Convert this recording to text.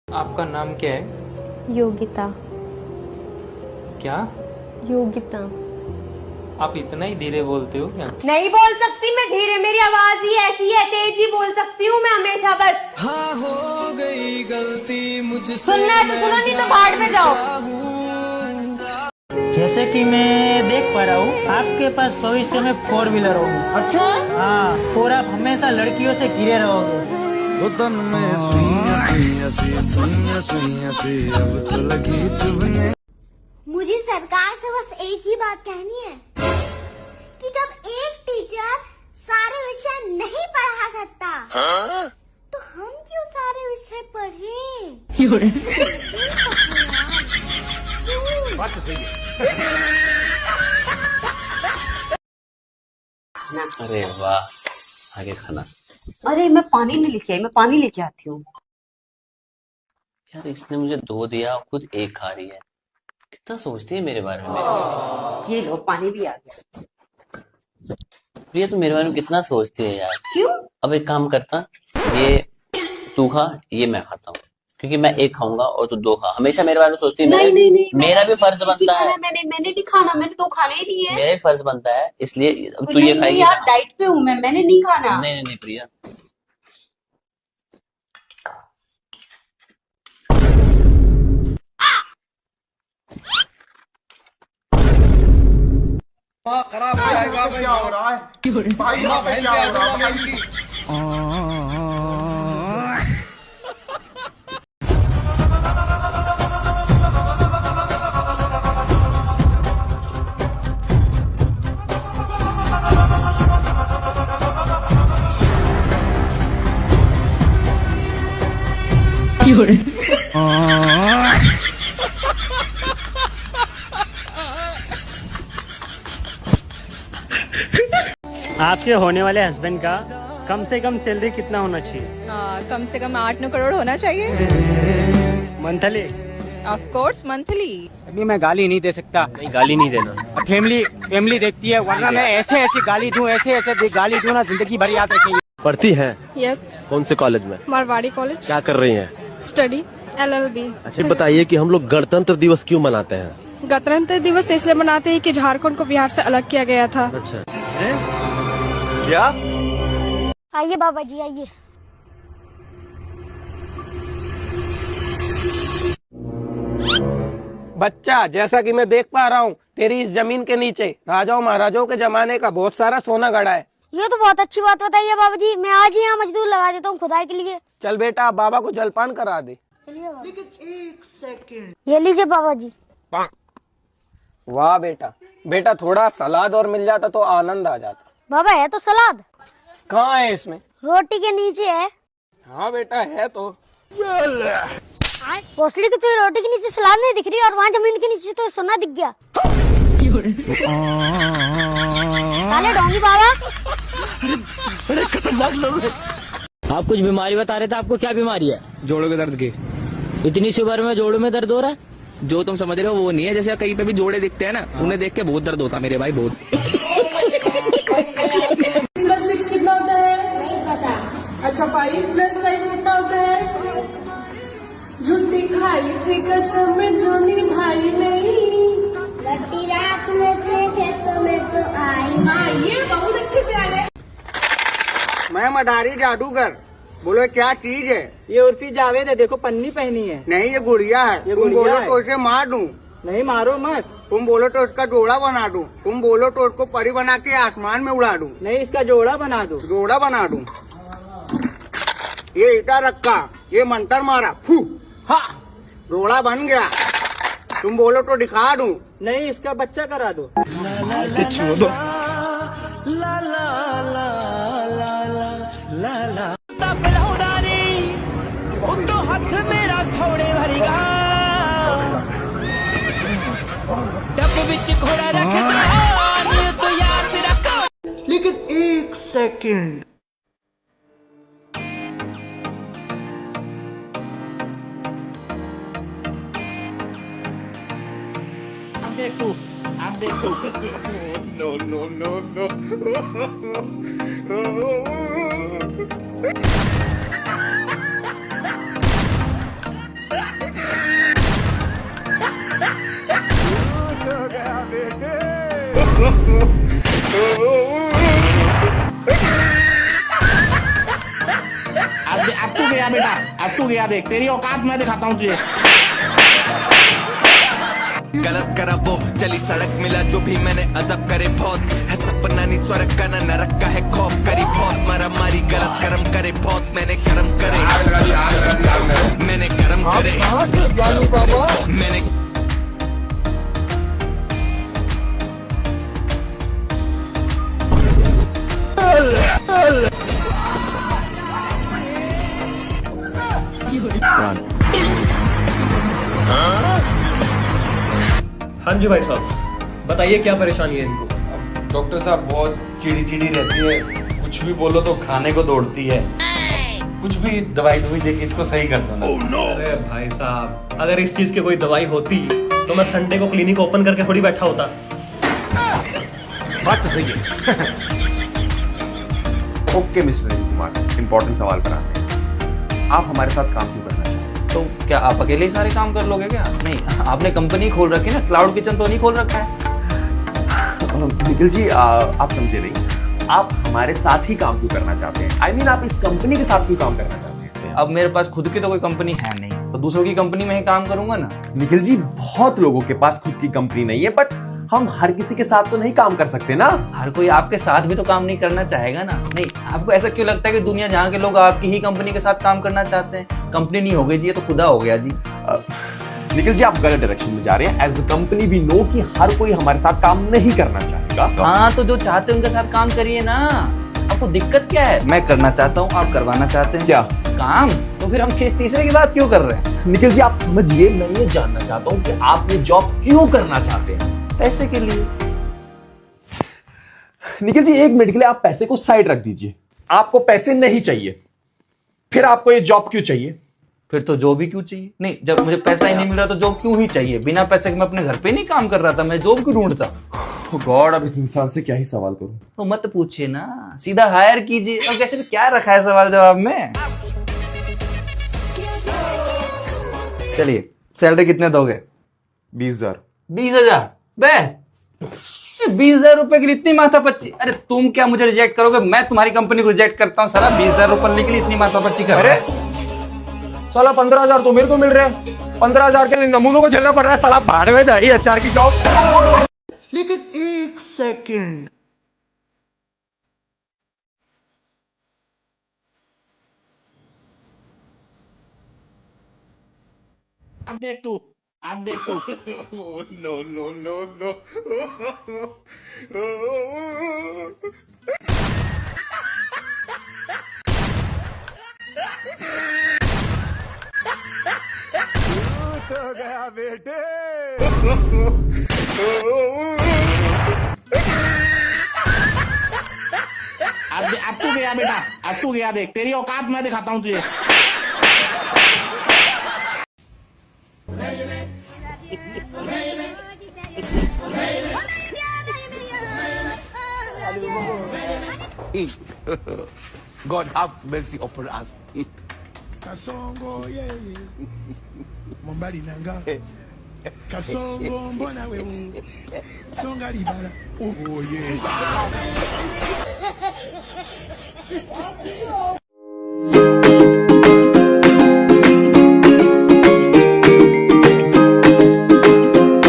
आपका नाम क्या है? योगिता। क्या? योगिता। आप इतना ही धीरे बोलते हो क्या? नहीं बोल सकती मैं धीरे, मेरी आवाज ही ऐसी है, तेज ही बोल सकती हूँ मैं हमेशा बस। हाँ हो गई गलती मुझसे, सुनना है तो सुनो, नहीं तो भाड़ में जाओ। जैसे कि मैं देख पा रहा हूँ आपके पास भविष्य में 4 व्हीलर होगी। अच्छा? हाँ, और आप हमेशा लड़कियों से घिरे रहोगे। तन में सुइयां सुइयां सी अब तो लगी चुभने। मुझे सरकार से बस एक ही बात कहनी है कि जब एक टीचर सारे विषय नहीं पढ़ा सकता, तो हम क्यों सारे विषय पढ़ें? बात तो सही है। अरे वाह, आगे खाना। अरे मैं पानी नहीं लेके आई, मैं पानी लेके आती हूँ। यार इसने मुझे 2 दिया और खुद 1 खा रही है। कितना सोचती है मेरे बारे में। ये लो, पानी भी आ गया। प्रिया तू मेरे बारे में कितना सोचती है यार। क्यों? अब एक काम करता, ये तू खा, ये मैं खाता हूँ, क्योंकि मैं 1 खाऊंगा और तू 2 खा। हमेशा मेरे बारे में सोचती है। नहीं, मेरा भी फर्ज बनता है। मैंने नहीं खाना, मैंने तो खाना ही नहीं है। मेरा भी फर्ज बनता है, इसलिए अब तू ये खाएगी। यार डाइट पे हूँ मैंने नहीं खाना। नहीं प्रिया, खराब हो जाएगा। क्या हो रहा है भाई? क्या हो रहा है? आपके होने वाले हस्बैंड का कम से कम सैलरी कितना होना चाहिए? कम से कम 8-9 करोड़ होना चाहिए। मंथली? Of course monthly. अभी मैं गाली नहीं दे सकता। नहीं, गाली नहीं देना। फैमिली देखती है, वरना मैं ऐसे गाली दूं, ऐसे गाली दूं ना, जिंदगी भर याद रखेंगे। पढ़ती है? यस। कौन से कॉलेज में? मारवाड़ी कॉलेज। क्या कर रही हैं? Study LLB। अच्छा बताइए कि हम लोग गणतंत्र दिवस क्यों मनाते हैं? गणतंत्र दिवस इसलिए मनाते हैं कि झारखंड को बिहार से अलग किया गया था। अच्छा क्या? आइए बाबा जी आइए। बच्चा, जैसा कि मैं देख पा रहा हूँ तेरी इस जमीन के नीचे राजाओं महाराजाओं के जमाने का बहुत सारा सोना गड़ा है। ये तो बहुत अच्छी बात बताई है बाबा जी। मैं आज ही यहाँ मजदूर लगा देता हूँ खुदाई के लिए। चल बेटा, आप बाबा को जलपान करा दे। लेकिन 1 सेकंड। ये लीजिए बाबा जी। वाह बेटा थोड़ा सलाद और मिल जाता तो आनंद आ जाता। बाबा है तो सलाद। कहाँ है इसमें? रोटी के नीचे है। हाँ बेटा है तो। पोसली की तो रोटी के नीचे सलाद नहीं दिख रही, और वहाँ जमीन के नीचे तो सोना दिख गया। साले डोंगी बाबा। बड़े खतरनाक लोग हैं। आप कुछ बीमारी बता रहे थे, आपको क्या बीमारी है? जोड़ों के दर्द की। इतनी सी उम्र में जोड़ों में दर्द हो रहा है? जो तुम समझ रहे हो वो नहीं है। जैसे कहीं पे भी जोड़े दिखते हैं ना, उन्हें देख के बहुत दर्द होता मेरे भाई, बहुत। कितना होता है? नहीं पता। अच्छा 5 + 5 कितना होता है? झूठी खाई थी कसम जो निभाई नहीं। लट्टी रात में थे खेतों में तो आई। हाँ, ये बहुत अच्छे से आ रहे। मैं मदारी जादूगर। बोलो क्या चीज है? ये उर्फी जावेद है, देखो पन्नी पहनी है। नहीं, ये गुड़िया है। ये तुम गुड़िया बोलो है। तो उसे मार दूं। नहीं मारो मत। तुम बोलो तो उसका जोड़ा बना दूं। तुम बोलो तो उसको परी बना के आसमान में उड़ा दूं। नहीं, इसका जोड़ा बना दो। जोड़ा बना दूं। ये ईटा रखा, ये मंत्र मारा, फू हा, जोड़ा बन गया। तुम बोलो तो दिखा दूं। नहीं, इसका बच्चा करा दो। सेकंड। आप देख तू नो नो नो नो। अब तू गया बेटा, अब तू गया, देख तेरी औकात मैं दिखाता हूँ तुझे। गलत करा वो चली सड़क मिला जो भी मैंने अदब करे बहुत है सपना नहीं स्वर्ग का ना नरक का है खौफ करी बहुत मारा मारी गलत कर्म करे बहुत मैंने कर्म करे मैंने कर्म करे मैंने हाँ जी भाई साहब, बताइए क्या परेशानी है इनको। डॉक्टर साहब बहुत चिड़ी चिड़ी रहती है, कुछ भी बोलो तो खाने को दौड़ती है। कुछ भी दवाई दे के इसको सही कर दो ना। अरे भाई साहब, अगर इस चीज की कोई दवाई होती तो मैं संडे को क्लिनिक ओपन करके थोड़ी बैठा होता। बात तो सही है। ओके मिस्टर कुमार, इंपॉर्टेंट सवाल कराते हैं, आप हमारे साथ काम क्यों करना चाहते हैं? तो क्या आप अकेले ही सारे काम कर लोगे क्या? नहीं, आपने कंपनी खोल रखी है ना, क्लाउड किचन तो नहीं खोल रखा है? निखिल जी आप समझे नहीं, आप हमारे साथ ही काम क्यों करना चाहते हैं? I mean, आप इस कंपनी के साथ क्यों काम करना चाहते हैं? अब मेरे पास खुद की तो कोई कंपनी है नहीं, तो दूसरों की कंपनी में ही काम करूंगा ना। निखिल जी, बहुत लोगों के पास खुद की कंपनी नहीं है, बट हम हर किसी के साथ तो नहीं काम कर सकते ना। हर कोई आपके साथ भी तो काम नहीं करना चाहेगा ना। नहीं, आपको ऐसा क्यों लगता है कि दुनिया जहाँ के लोग आपकी ही कंपनी के साथ काम करना चाहते हैं? कंपनी नहीं हो गई जी, ये तो खुदा हो गया जी। निखिल जी, आप गलत डायरेक्शन में जा रहे हैं। As a company we know कि हर कोई हमारे साथ काम नहीं करना चाहेगा। हाँ, तो जो चाहते हैं उनके साथ काम करिए ना। आपको दिक्कत क्या है? मैं करना चाहता हूँ, आप करवाना चाहते हैं क्या काम? तो फिर हम तीसरे की बात क्यों कर रहे हैं? निखिल जी, आप समझिए, मैं ये जानना चाहता हूँ कि आप ये जॉब क्यों करना चाहते हैं? पैसे के लिए। निखिल जी, 1 मिनट के लिए आप पैसे को साइड रख दीजिए। आपको पैसे नहीं चाहिए, फिर आपको ये जॉब क्यों चाहिए? फिर तो जॉब ही क्यों चाहिए? नहीं, जब मुझे पैसा ही नहीं मिल रहा तो जॉब क्यों ही चाहिए? बिना पैसे के मैं अपने घर पे नहीं काम कर रहा था, मैं जॉब क्यों ढूंढता? गॉड, अब इस इंसान से क्या ही सवाल करूं? तो मत पूछिए ना, सीधा हायर कीजिए। और कैसे क्या रखा है सवाल जवाब में? चलिए, सैलरी कितने दोगे? 20,000। 20,000? बस 20,000 रुपए के लिए इतनी माथापच्ची? अरे तुम क्या मुझे रिजेक्ट करोगे? मैं तुम्हारी कंपनी को रिजेक्ट करता हूँ साला। 20,000 रुपए के लिए इतनी माथापच्ची कर रहे? साला 15,000 तो मेरे को मिल रहे हैं, 15,000 के लिए नमूनों को झेलना पड़ रहा है। साला भाड़ में जाइए HR की जॉब। लेकिन 1 सेकंड, अब देख तू, अब देख तू। No no no no. हो गया बेटे। अब तू गया बेटा, अब तू गया, देख तेरी औकात मैं दिखाता हूँ तुझे। God have mercy upon us. Kasongo ye Mombali nanga Kasongo mbona we Songa libala. Oh yes.